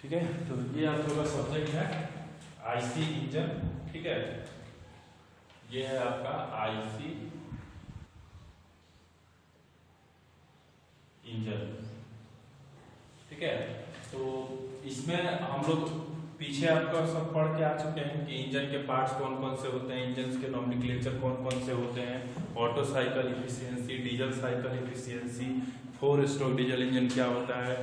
ठीक है। तो ये आप लोगों का सब्जेक्ट है आईसी इंजन। ठीक है, ये है आपका आईसी इंजन। ठीक है, तो इसमें हम लोग पीछे आपका सब पढ़ के आ चुके हैं कि इंजन के पार्ट्स कौन कौन से होते हैं, इंजन के नोमेनक्लेचर कौन कौन से होते हैं, auto cycle efficiency, diesel cycle efficiency, 4 stroke diesel engine क्या होता है,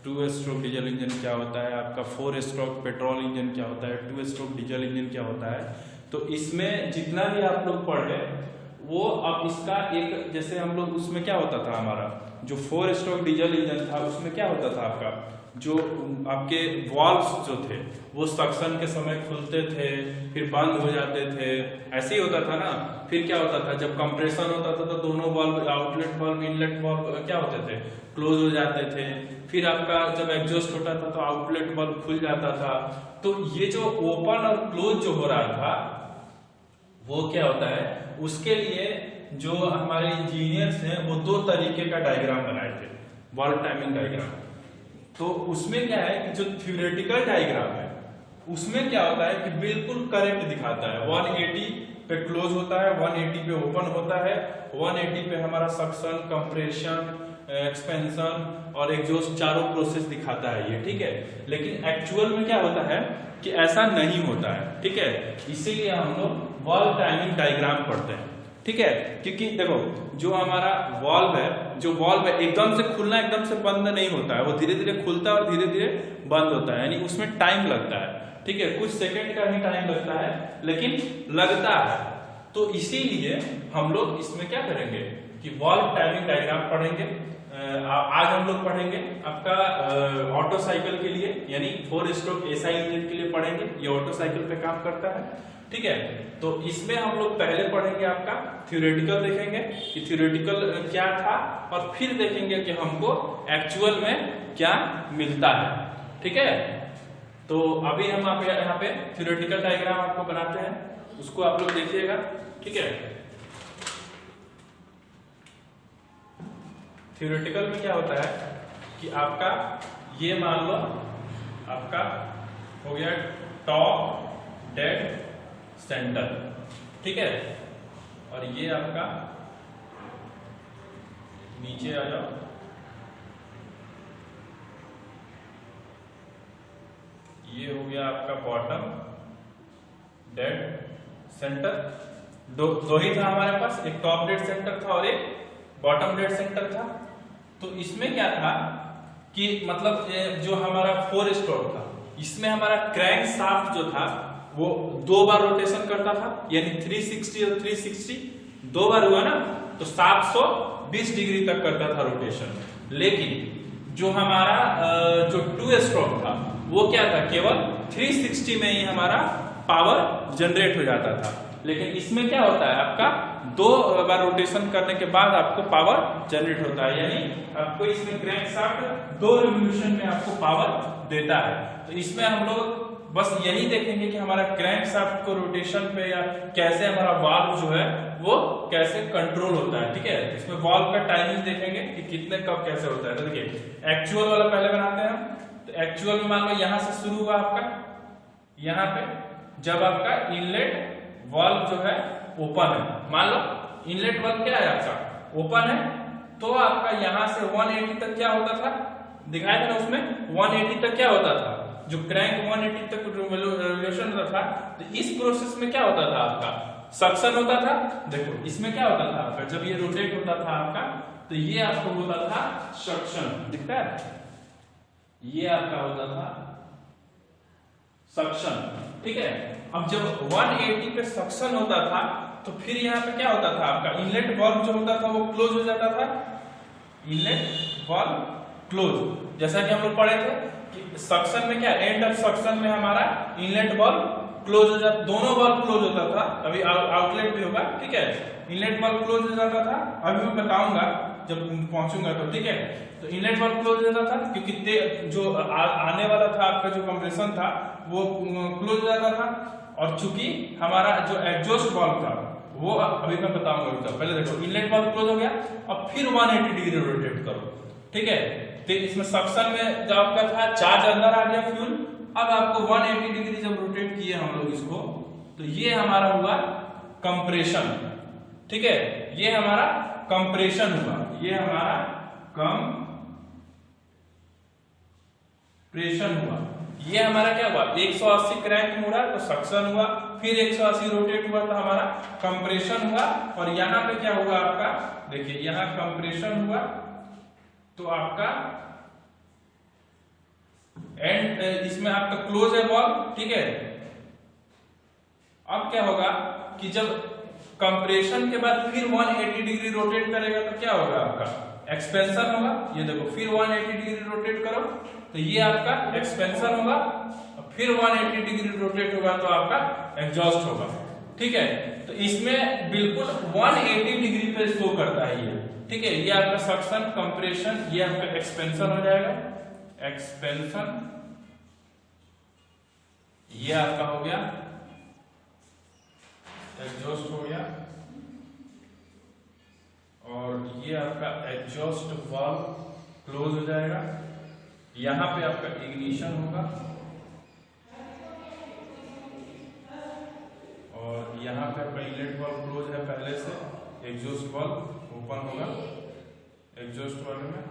2 स्ट्रोक डीजल इंजन क्या होता है, आपका 4 स्ट्रोक पेट्रोल इंजन क्या होता है, 2 स्ट्रोक डीजल इंजन क्या होता है। तो इसमें जितना भी आप लोग पढ़े वो अब इसका एक, जैसे हम लोग उसमें क्या होता था, हमारा जो 4 स्ट्रोक डीजल इंजन था उसमें क्या होता था, आपका जो आपके वाल्व्स जो थे वो सक्शन के समय खुलते थे फिर बंद हो जाते थे, ऐसे ही होता था ना। फिर क्या होता था, जब कंप्रेशन होता था तो दोनों valve, outlet valve inlet valve क्या होते थे, क्लोज हो जाते थे। फिर आपका जब एग्जॉस्ट होता था तो आउटलेट वाल्व खुल जाता था। तो ये जो ओपन और क्लोज जो हो रहा था वो क्या होता है, उसके लिए जो हमारे इंजीनियर्स हैं वो 2 तरीके का डायग्राम बनाए थे, वाल्व टाइमिंग डायग्राम। तो उसमें क्या है कि जो थ्योरेटिकल डायग्राम है उसमें क्या होता है कि बिल्कुल करेक्ट दिखाता है, 180 पे क्लोज होता है, 180 पे ओपन होता है, 180 पे हमारा सक्शन, कंप्रेशन, एक्सपेंशन और एग्जॉस्ट चारों प्रोसेस दिखाता है ये। ठीक है, लेकिन एक्चुअल में क्या होता है कि ऐसा नहीं होता है। ठीक है, इसीलिए हम लोग वाल्व टाइमिंग डायग्राम पढ़ते हैं। ठीक है, क्योंकि देखो जो हमारा वाल्व है, जो वाल्व है एकदम से खुलना एकदम से बंद नहीं होता है, वो धीरे धीरे खुलता है और धीरे धीरे बंद होता है, यानी उसमें टाइम लगता है। ठीक है, कुछ सेकंड का ही टाइम लगता है लेकिन लगता है। तो इसीलिए हम लोग इसमें क्या करेंगे कि वाल्व टाइमिंग डायग्राम पढ़ेंगे। आज हम लोग पढ़ेंगे आपका ऑटो साइकिल के लिए, यानी 4 स्ट्रोक एसआई इंजन के लिए पढ़ेंगे, ये ऑटो साइकिल पे काम करता है। ठीक है, तो इसमें हम लोग पहले पढ़ेंगे आपका थ्योरेटिकल, देखेंगे कि थ्योरेटिकल क्या था और फिर देखेंगे कि हमको एक्चुअल में क्या मिलता है। ठीक है, तो अभी हम आप यहाँ पे थ्योरेटिकल डायग्राम आपको बनाते हैं, उसको आप लोग देखिएगा। ठीक है, थ्योरेटिकल में क्या होता है कि आपका ये मान लो आपका हो गया टॉप, डेड, सेंटर। ठीक है, और ये आपका नीचे आ जाओ, ये हो गया आपका बॉटम, डेड, सेंटर। दो ही था हमारे पास, एक टॉप डेड सेंटर था और एक बॉटम डेड सेंटर था। तो इसमें क्या था कि मतलब जो हमारा 4 स्ट्रोक था इसमें हमारा क्रैंक शाफ्ट जो था वो 2 बार रोटेशन करता था, यानी 360 और 360 2 बार हुआ ना, तो 720 डिग्री तक करता था रोटेशन। लेकिन जो हमारा जो 2 स्ट्रोक था वो क्या था, केवल 360 में ही हमारा पावर जनरेट हो जाता था। लेकिन इसमें क्या होता है, आपका 2 बार रोटेशन करने के बाद आपको पावर जनरेट होता है, यानी आपको इसमें क्रैंक शाफ्ट 2 रिवोल्यूशन में आपको पावर देता है। तो इसमें हम लोग बस यही देखेंगे कि हमारा क्रैंक शाफ्ट को रोटेशन पे या कैसे हमारा वाल्व जो है वो कैसे कंट्रोल होता है। ठीक है, इसमें वाल्व का टाइमिंग देखेंगे कि कितने कब कैसे होता है। तो देखिए एक्चुअल वाला पहले बनाते हैं हम। तो एक्चुअल में मान लो यहां से शुरू हुआ आपका, यहाँ पे जब आपका इनलेट वाल्व जो है ओपन है, मान लो इनलेट वाल्व क्या है आपका ओपन है, तो आपका यहां से 180 तक क्या होता था, दिखाया था ना उसमें 180 तक क्या होता था, जो क्रैंक 180 तक रिवोल्यूशन होता था। तो इस प्रोसेस में क्या होता था, आपका सक्शन होता था। देखो इसमें क्या होता था आपका, जब ये रोटेट होता था आपका, तो ये आपको होता था सक्शन, दिखता है, ये आपका होता था सक्शन। ठीक है, अब जब 180 पे सक्शन होता था तो फिर यहाँ पे क्या होता था, आपका इनलेट वाल्व जो होता था वो क्लोज हो जाता था, इनलेट वाल्व क्लोज। जैसा कि हम लोग पढ़े थे कि सक्शन में क्या, एंड ऑफ सक्शन में हमारा इनलेट वाल्व क्लोज हो जाता, दोनों वाल्व क्लोज होता था। अभी आउटलेट भी होगा। ठीक है, इनलेट वाल्व क्लोज हो जाता था, अभी मैं बताऊंगा जब पहुंचूंगा तो। ठीक है, तो इनलेट वाल्व क्लोज हो जाता था क्योंकि जो आने वाला था आपका जो कंप्रेशन था वो क्लोज हो जाता था। और चूंकि हमारा जो एग्जॉस्ट वाल्व था वो अभी मैं बताऊंगा। पहले देखो इनलेट वाल्व क्लोज हो गया, अब फिर 180 डिग्री रोटेट करो। ठीक है, तो इसमें सक्शन में जो आपका था चार्ज अंदर आ गया फ्यूल, अब आपको 180 डिग्री जब रोटेट किए हम लोग इसको, तो ये हमारा हुआ कंप्रेशन। ठीक है, ये हमारा कंप्रेशन हुआ, ये हमारा कंप्रेशन हुआ। ये हमारा क्या हुआ, 180 क्रैंक मुड़ा तो सक्शन हुआ, फिर 180 रोटेट हुआ तो हमारा कंप्रेशन हुआ। और यहां पे क्या हुआ आपका, देखिए यहां कंप्रेशन हुआ तो आपका एंड इसमें आपका क्लोज है वॉल्व। ठीक है, अब क्या होगा कि जब कंप्रेशन के बाद फिर 180 डिग्री रोटेट करेगा तो क्या होगा, आपका एक्सपेंशन होगा। ये देखो फिर 180 डिग्री रोटेट करो तो ये आपका एक्सपेंशन होगा, और फिर 180 डिग्री रोटेट होगा तो आपका एग्जॉस्ट होगा। ठीक है, तो इसमें बिल्कुल 180 डिग्री पे शो करता है ये। ठीक है, ये आपका सक्शन, कंप्रेशन, ये आपका एक्सपेंशन हो जाएगा, एक्सपेंशन, ये आपका हो गया एग्जॉस्ट हो गया, और ये आपका एग्जॉस्ट वाल्व क्लोज हो जाएगा। यहां पे आपका इग्निशन होगा, और यहां पे आपका इनलेट वाल्व क्लोज है पहले से, एग्जॉस्ट वाल्व ओपन होगा, एग्जॉस्ट वाल्व में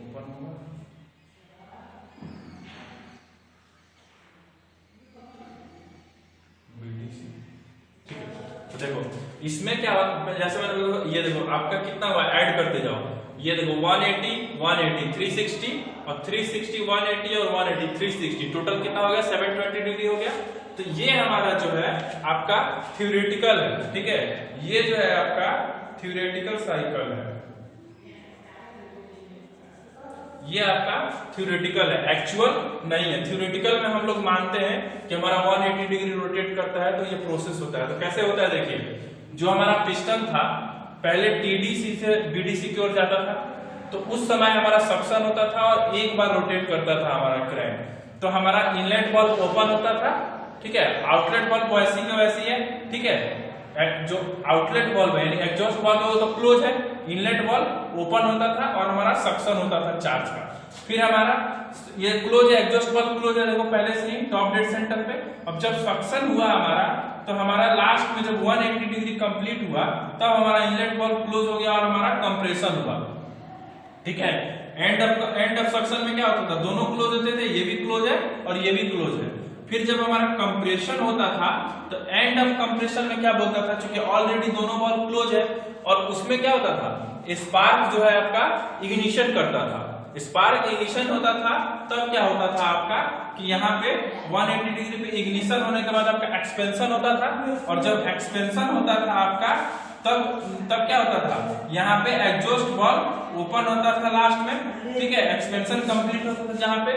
ओपन होगा। देखो इसमें क्या, जैसे मैंने ये देखो आपका कितना हुआ, ऐड करते जाओ, ये देखो 180 180 360 और 360 180 और 180 360, टोटल कितना हो गया, 720 डिग्री हो गया। तो ये हमारा जो है आपका थ्योरेटिकल है। ठीक है, ये जो है आपका थ्योरेटिकल साइकिल है, ये आपका थ्योरेटिकल है, एक्चुअल नहीं है। थ्योरेटिकल में हम लोग मानते हैं कि हमारा 180 डिग्री रोटेट करता है तो ये प्रोसेस होता है। तो कैसे होता है, देखिए जो हमारा पिस्टन था पहले टीडीसी से बीडीसी की ओर जाता था, तो उस समय हमारा सक्शन होता था और एक बार रोटेट करता था हमारा क्रैंक, तो हमारा इनलेट वाल्व ओपन होता था। ठीक है, आउटलेट वाल्व वैसी का वैसी है। ठीक है, जो आउटलेट वाल्व है यानी एग्जॉस्ट वाल्व है वो तो क्लोज है, इनलेट वाल्व ओपन होता था और हमारा सक्शन होता था चार्ज का। फिर हमारा ये क्लोज है, एग्जॉस्ट वाल्व क्लोज है, देखो पहले से ही टॉप डेड सेंटर पे। अब जब सक्शन हुआ हमारा, तो हमारा लास्ट में जब 180 डिग्री कंप्लीट हुआ तब हमारा इनलेट वाल्व क्लोज हो गया और हमारा कंप्रेशन हुआ। ठीक है, एंड ऑफ सक्शन में क्या होता था, दोनों क्लोज होते थे, ये भी क्लोज है और ये भी क्लोज है। फिर जब हमारा कंप्रेशन होता था तो एंड ऑफ कंप्रेशन में क्या बोलता था, क्योंकि ऑलरेडी दोनों वाल्व क्लोज है, और उसमें क्या होता था, स्पार्क जो है आपका इग्निशन करता था। स्पार्क इग्निशन होता था तब क्या होता था आपका कि यहाँ पे 180 डिग्री पे इग्निशन होने के बाद आपका एक्सपेंशन होता था, और जब एक्सपेंशन होता था आपका तब क्या होता था, यहाँ पे एग्जॉस्ट वाल्व ओपन होता था लास्ट में। ठीक है, एक्सपेंशन कंप्लीट होता था जहाँ पे,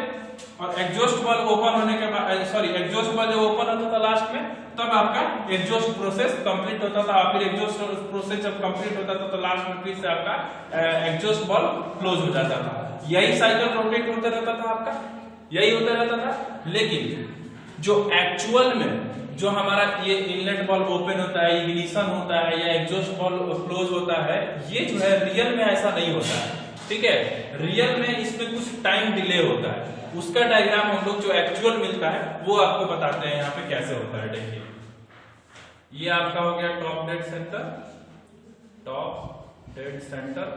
और एग्जॉस्ट वाल्व ओपन होने के बाद एग्जॉस्ट वाल्व जब ओपन होता था लास्ट में तब आपका एग्जॉस्ट प्रोसेस कंप्लीट होता था। फिर एग्जॉस्ट प्रोसेस जब कंप्लीट होता था तो लास्ट में फिर से आपका एग्जॉस्ट वाल्व क्लोज हो जाता था। यही साइकिल रोटेट होता रहता था आपका, यही होता रहता था। लेकिन जो एक्चुअल में जो हमारा ये इनलेट वाल्व ओपन होता है, इग्निशन होता है या एग्जॉस्ट वाल्व क्लोज होता है, ये जो है रियल में ऐसा नहीं होता है। ठीक है, रियल में इसमें कुछ टाइम डिले होता है, उसका डायग्राम हम लोग जो एक्चुअल मिलता है वो आपको बताते हैं यहाँ पे कैसे होता है। देखिए ये आपका हो गया top dead centre, top dead centre,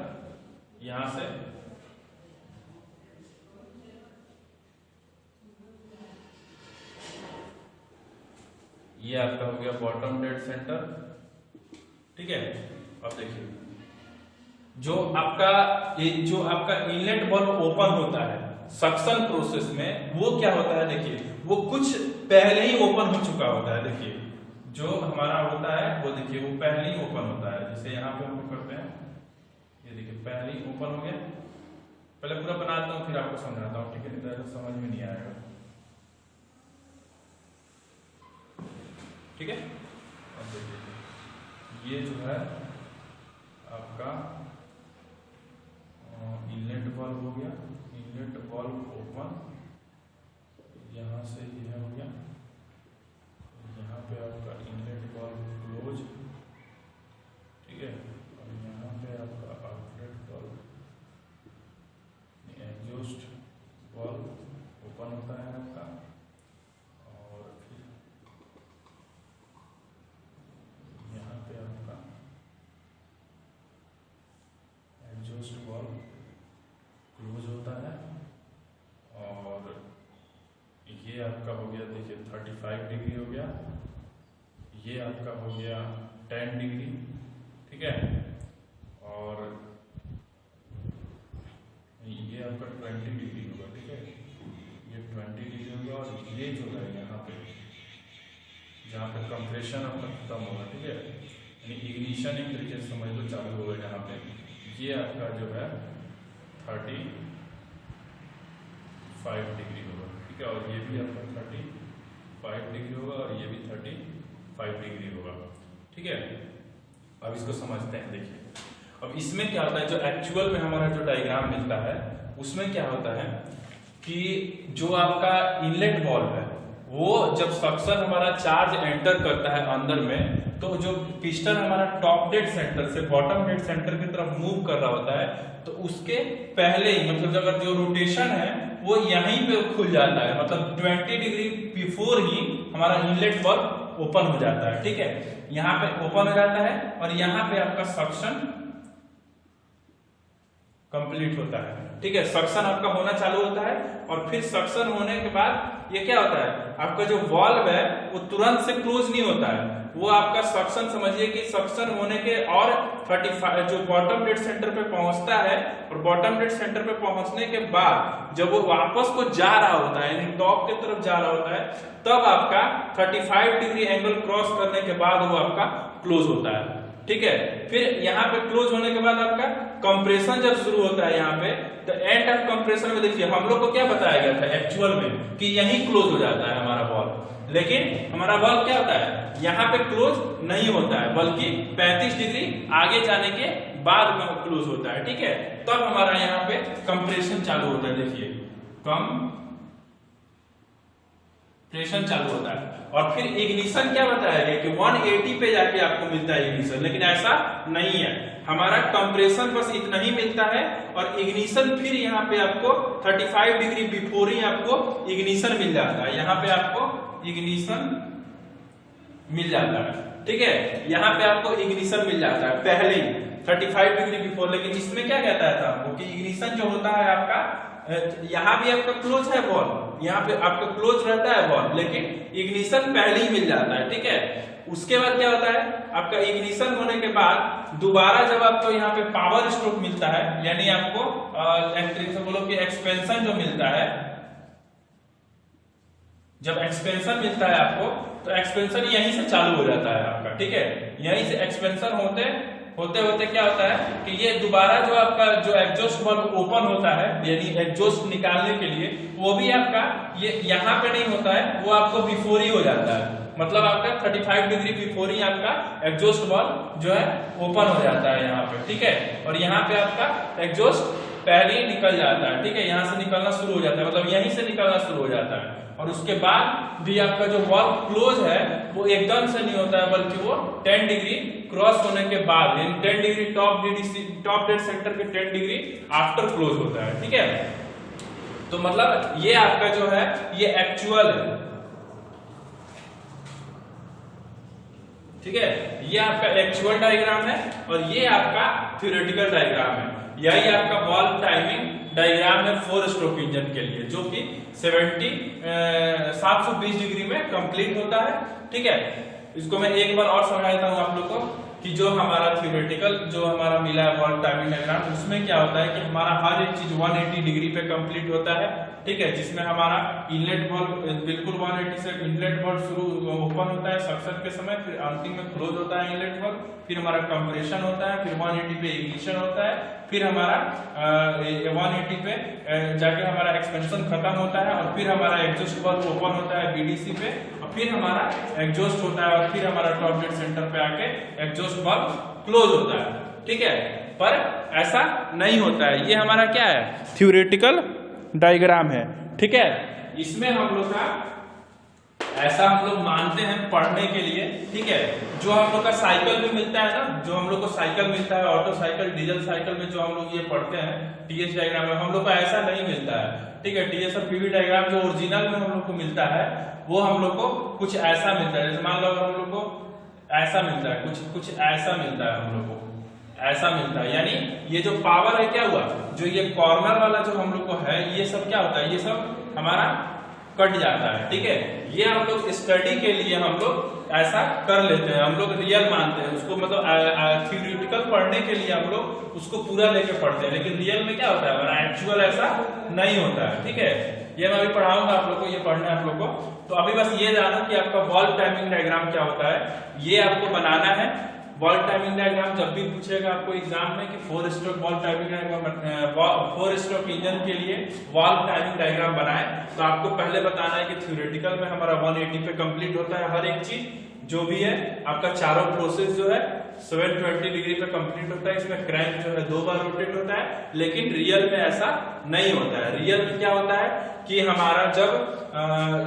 यहां से ये आपका हो गया बॉटम डेड सेंटर। ठीक है, अब देखिए जो आपका इनलेट वाल्व ओपन होता है सक्शन प्रोसेस में, वो क्या होता है, देखिए वो कुछ पहले ही ओपन हो चुका होता है। देखिए जो हमारा होता है वो देखिए वो पहले ही ओपन होता है। जैसे यहाँ पे हम करते हैं, ये देखिए पहले ही ओपन हो गया। पहले पूरा बनाता हूँ फिर आपको समझाता हूँ, ठीक है, नहीं तो समझ में नहीं आएगा। ठीक है, अब देखिए ये जो है आपका इनलेट वाल्व हो गया, इनलेट वाल्व ओपन, यहां से यह हो गया, यहाँ पे आपका इनलेट वाल्व क्लोज। ठीक है, और यहाँ पे आपका आउटलेट वाल्व ये आपका हो गया 10 डिग्री, ठीक है, और ये आपका 20 डिग्री होगा, ठीक है, ये 20 डिग्री होगा, और ये जो है यहाँ पे जहाँ पे कंप्रेशन आपका खत्म होगा, ठीक है, यानी इग्निशन एक तरीके से समझ लो चालू होगा जहाँ पे, ये आपका जो है 35 डिग्री होगा, ठीक है, और ये भी आपका 35 डिग्री होगा, और ये भी 35 डिग्री होगा, ठीक है। अब इसको समझते हैं, देखिए अब इसमें क्या होता है, जो एक्चुअल में हमारा जो डायग्राम मिलता है उसमें क्या होता है कि जो आपका इनलेट वाल्व है वो जब सक्शन हमारा चार्ज एंटर करता है अंदर में, तो जो पिस्टन हमारा टॉप डेड सेंटर से बॉटम डेड सेंटर की तरफ मूव कर रहा होता है, तो उसके पहले ही मतलब अगर जो रोटेशन है वो यहीं पे खुल जाता है, मतलब 20 डिग्री बिफोर ही हमारा इनलेट वाल्व ओपन हो जाता है, ठीक है, यहाँ पे ओपन हो जाता है और यहाँ पे आपका सक्शन कंप्लीट होता है, ठीक है, सक्शन आपका होना चालू होता है, और फिर सक्शन होने के बाद ये क्या होता है, आपका जो वाल्व है वो तुरंत से क्लोज नहीं होता है, वो आपका सक्शन समझिए कि सक्शन होने के और 35 जो बॉटम डेड सेंटर पे पहुंचता है, और बॉटम डेड सेंटर पे पहुंचने के बाद जब वो वापस को जा रहा होता है यानी टॉप की तरफ जा रहा होता है, तब आपका 35 डिग्री एंगल क्रॉस करने के बाद वो आपका क्लोज होता है, ठीक है। फिर यहाँ पे क्लोज होने के बाद आपका कंप्रेशन जब शुरू होता है यहाँ पे, तो एंड ऑफ कंप्रेशन में देखिए हम लोग को क्या बताया गया था एक्चुअल में कि यही क्लोज हो जाता है हमारा वाल्व, लेकिन हमारा वाल्व क्या होता है यहाँ पे क्लोज नहीं होता है, बल्कि 35 डिग्री आगे जाने के बाद में क्लोज होता है, ठीक है, तब हमारा यहाँ पे कंप्रेशन चालू होता है, देखिए कंप्रेशन चालू होता है, और फिर इग्निशन क्या बताया गया कि 180 पे जाके आपको मिलता है इग्निशन, लेकिन ऐसा नहीं है, हमारा कंप्रेशन बस इतना ही मिलता है, और इग्निशन फिर यहाँ पे आपको 35 डिग्री बिफोर ही आपको इग्निशन मिल जाता है, यहाँ पे आपको इग्निशन मिल जाता है, ठीक है, यहाँ पे आपको इग्निशन मिल जाता है पहले ही 35 डिग्री बिफोर। लेकिन इसमें क्या कहता है आपको कि इग्निशन जो होता है आपका, यहाँ भी आपका क्लोज है वाल्व, यहाँ पे आपका क्लोज रहता है वाल्व, लेकिन इग्निशन पहले ही मिल जाता है, ठीक है। उसके बाद क्या होता है, आपका इग्निशन होने के बाद दोबारा जब आपको यहाँ पे पावर स्ट्रोक मिलता है, यानी आपको बोलो कि एक्सपेंशन जो मिलता है, जब एक्सपेंशन मिलता है आपको, तो एक्सपेंशन यहीं से चालू हो जाता है आपका, ठीक है, यहीं से एक्सपेंशन होते होते क्या होता है कि ये दोबारा जो आपका जो एग्जॉस्ट वाल्व ओपन होता है, यानी एग्जॉस्ट निकालने के लिए, वो भी आपका ये यहाँ पे नहीं होता है, वो आपको बिफोर ही हो जाता है, मतलब आपका 35 डिग्री बिफोर ही आपका एग्जॉस्ट वाल्व जो है ओपन हो जाता है यहाँ पे, ठीक है, और यहाँ पे आपका एग्जॉस्ट पहले ही निकल जाता है, ठीक है, यहाँ से निकलना शुरू हो जाता है, मतलब यहीं से निकलना शुरू हो जाता है, और उसके बाद भी आपका जो वाल्व क्लोज है वो एकदम से नहीं होता है, बल्कि वो 10 डिग्री क्रॉस होने के बाद, यानी 10 डिग्री टॉप डेड सेंटर के 10 डिग्री आफ्टर क्लोज होता है, ठीक है। तो मतलब ये आपका जो है ये एक्चुअल है, ठीक है, ये आपका एक्चुअल डायग्राम है, और ये आपका थ्योरेटिकल डायग्राम है, यही आपका वाल्व टाइमिंग डायग्राम है 4 स्ट्रोक इंजन के लिए, जो कि 720 डिग्री में कंप्लीट होता है, ठीक है। इसको मैं एक बार और समझा देता हूं आप लोग को कि जो हमारा थ्योरेटिकल जो हमारा मिला है वाल्व टाइमिंग डायग्राम, उसमें क्या होता है कि हमारा हर एक चीज 180 डिग्री पे कंप्लीट होता है, ठीक है, जिसमें हमारा इनलेट वाल्व बिल्कुल 180 से इनलेट वाल्व शुरू ओपन होता है सक्शन के समय, फिर अंतिम में क्लोज होता है इनलेट वाल्व, फिर हमारा कंप्रेशन होता है, फिर 180 पे इग्निशन होता है, फिर हमारा 180 पे जाके हमारा एक्सपेंशन खत्म होता है, और फिर हमारा एग्जॉस्ट वाल्व ओपन होता है बीडीसी पे, और फिर हमारा एग्जॉस्ट होता है, और फिर हमारा टॉप डेड सेंटर पे आके एग्जॉस्ट वाल्व क्लोज होता है, ठीक है। पर ऐसा नहीं होता है, ये हमारा क्या है थ्योरेटिकल डायग्राम है, ठीक है। इसमें हम लोग का ऐसा हम लोग मानते हैं पढ़ने के लिए, ठीक है, जो हम लोग का साइकिल में मिलता है ना, जो हम लोग को साइकिल मिलता है ऑटो साइकिल डीजल साइकिल में जो हम लोग ये पढ़ते हैं टीएस डायग्राम में, हम लोग को ऐसा नहीं मिलता है, ठीक है। टीएस और पीवी डायग्राम जो ओरिजिनल में हम लोग को मिलता है वो हम लोग को कुछ ऐसा मिलता है, जैसे मान लो हम लोग को ऐसा मिलता है, कुछ ऐसा मिलता है, हम लोग को ऐसा मिलता है, यानी ये जो पावर है क्या हुआ, जो ये कॉर्नर वाला जो हम लोग को है, ये सब क्या होता है, ये सब हमारा कट जाता है, ठीक है। ये हम लोग स्टडी के लिए हम लोग ऐसा कर लेते हैं, हम लोग रियल मानते हैं उसको, मतलब थ्योरेटिकल पढ़ने के लिए हम लोग उसको पूरा लेके पढ़ते हैं, लेकिन रियल में क्या होता है हमारा एक्चुअल ऐसा नहीं होता है। ठीक है, ये मैं अभी पढ़ाऊंगा आप लोग को, ये पढ़ना है आप लोग को। तो अभी बस ये जानो कि आपका वॉल्व टाइमिंग डायग्राम क्या होता है, ये आपको बनाना है। वॉल्व टाइमिंग डायग्राम जब भी पूछेगा आपको एग्जाम में कि 4 stroke valve timing diagram, 4 stroke engine के लिए वॉल्व टाइमिंग डायग्राम बनाए, तो आपको पहले बताना है कि थ्योरेटिकल में हमारा 180 पे कंप्लीट होता है हर एक चीज जो भी है। आपका चारों प्रोसेस जो है 720 डिग्री पे कंप्लीट होता है, इसमें क्रैंक जो है 2 बार रोटेट होता है, लेकिन रियल में ऐसा नहीं होता है। रियल में क्या होता है कि हमारा जब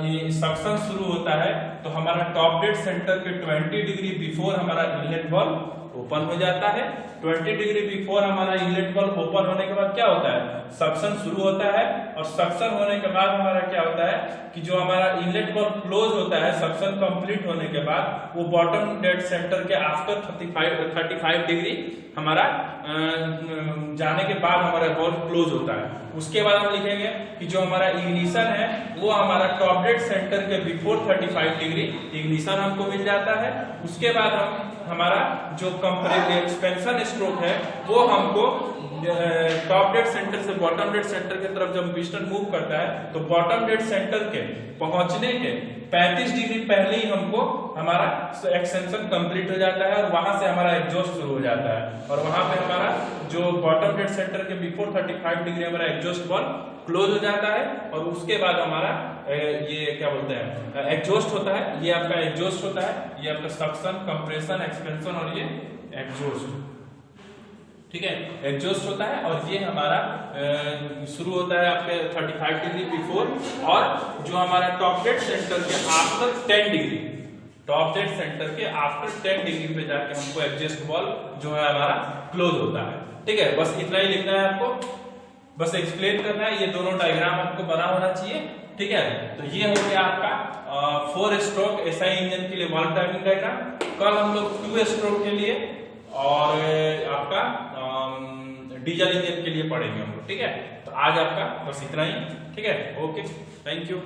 ये सक्शन शुरू होता है तो हमारा टॉप डेड सेंटर के 20 डिग्री बिफोर हमारा इनलेट वाल्व ओपन हो जाता है। 20 डिग्री बिफोर हमारा इनलेट वाल्व ओपन होने के बाद क्या होता है, सक्शन शुरू होता है, और सक्शन होने के बाद हमारा क्या होता है कि जो हमारा इनलेट वाल्व क्लोज होता है सक्शन कंप्लीट होने के बाद, वो बॉटम डेड सेंटर के आफ्टर 35 डिग्री हमारा जाने के बाद हमारा वाल्व क्लोज होता है। उसके बाद हम लिखेंगे कि जो हमारा इग्निशन है वो हमारा टॉप डेड सेंटर के बिफोर 35 डिग्री इग्निशन हमको मिल जाता है। उसके बाद हमारा जो एक्सपेंशन स्ट्रोक है वो हमको टॉप डेड सेंटर से बॉटम डेड सेंटर की तरफ जब पिस्टन मूव करता है तो बॉटम डेड सेंटर के पहुंचने के 35 डिग्री पहले ही हमको हमारा एक्सटेंशन कंप्लीट हो जाता है, और वहां से हमारा एग्जॉस्ट शुरू हो जाता है, और वहां पे हमारा जो बॉटम डेड सेंटर के बिफोर 35 डिग्री हमारा एग्जॉस्ट वाल्व क्लोज हो जाता है, और उसके बाद हमारा ये क्या बोलते हैं एग्जॉस्ट होता है। ये आपका एग्जॉस्ट होता है, ये आपका सक्शन, कंप्रेशन, एक्सपेंशन और ये एग्जॉस्ट। ठीक है, एग्जॉस्ट होता है, और ये हमारा शुरू होता है आपके 35 डिग्री बिफोर, और जो हमारा टॉप डेड सेंटर के after 10 degree, top dead centre के आफ्टर 10 डिग्री पे जाके हमको एग्जॉस्ट वाल्व जो है हमारा क्लोज होता है। ठीक है, बस इतना ही लिखना है आपको, बस एक्सप्लेन करना है, ये दोनों डायग्राम आपको बना होना चाहिए। ठीक है, तो ये हो गया आपका 4 स्ट्रोक एसआई इंजन के लिए वॉल्व टाइमिंग डायग्राम। कल हम लोग 2 स्ट्रोक के लिए और आपका डीजल इंजन के लिए पढ़ेंगे हम लोग। ठीक है, तो आज आपका बस इतना ही। ठीक है, ओके, थैंक यू।